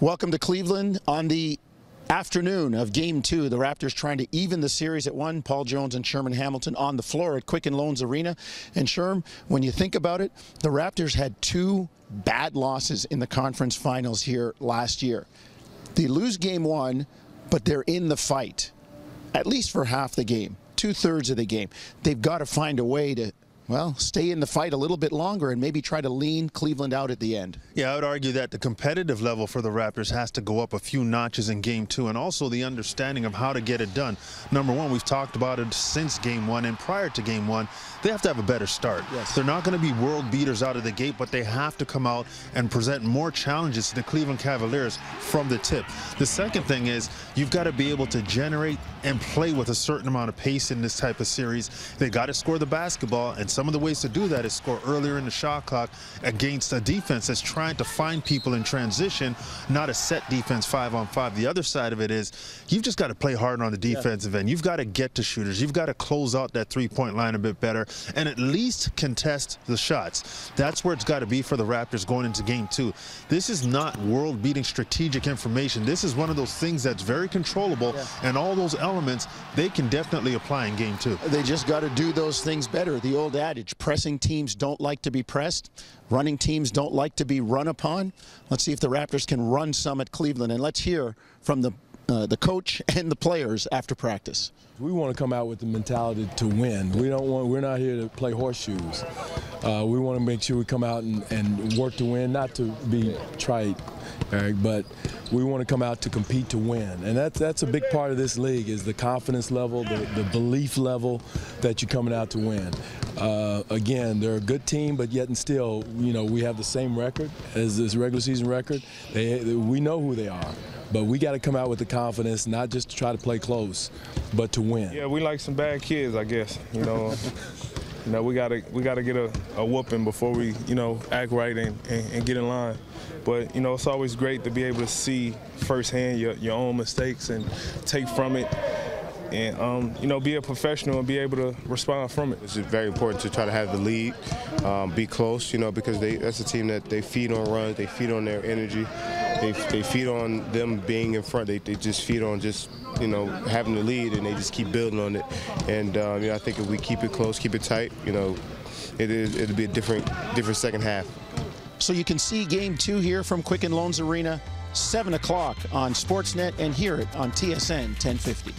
Welcome to Cleveland on the afternoon of Game 2. The Raptors trying to even the series at 1. Paul Jones and Sherman Hamilton on the floor at Quicken Loans Arena. And Sherm, when you think about it, the Raptors had 2 bad losses in the conference finals here last year. They lose Game 1, but they're in the fight, at least for half the game, 2/3 of the game. They've got to find a way to, well, stay in the fight a little bit longer and maybe try to lean Cleveland out at the end. Yeah, I would argue that the competitive level for the Raptors has to go up a few notches in Game 2, and also the understanding of how to get it done. Number one, we've talked about it since Game 1, and prior to Game 1, they have to have a better start. Yes. They're not going to be world beaters out of the gate, but they have to come out and present more challenges to the Cleveland Cavaliers from the tip. The second thing is you've got to be able to generate and play with a certain amount of pace in this type of series. They got to score the basketball, and some of the ways to do that is score earlier in the shot clock against a defense that's trying to find people in transition, not a set defense 5-on-5. The other side of it is you've just got to play harder on the defensive end. You've got to get to shooters. You've got to close out that three-point line a bit better and at least contest the shots. That's where it's got to be for the Raptors going into Game 2. This is not world-beating strategic information. This is one of those things that's very controllable, and all those elements they can definitely apply in Game 2. They just got to do those things better. The old adage, pressing teams don't like to be pressed. Running teams don't like to be run upon. Let's see if the Raptors can run some at Cleveland, and let's hear from the coach and the players after practice. We want to come out with the mentality to win. We're not here to play horseshoes. We want to make sure we come out and work to win, not to be trite, Eric, but we want to come out to compete to win. And that's a big part of this league, is the confidence level, the belief level that you're coming out to win. Again, they're a good team, but yet and still, you know, we have the same record as this regular season record. We know who they are, but we got to come out with the confidence, not just to try to play close, but to win. Yeah, we like some bad kids, I guess. You know, we gotta get a whooping before we, act right and get in line. But it's always great to be able to see firsthand your own mistakes and take from it. And, be a professional and be able to respond from it. It's very important to try to have the lead, be close, because that's a team that they feed on runs, they feed on their energy, they feed on them being in front, they just feed on just, having the lead, and they just keep building on it. And, I think if we keep it close, keep it tight, it'll be a different second half. So you can see Game 2 here from Quicken Loans Arena, 7 o'clock on Sportsnet, and hear it on TSN 1050.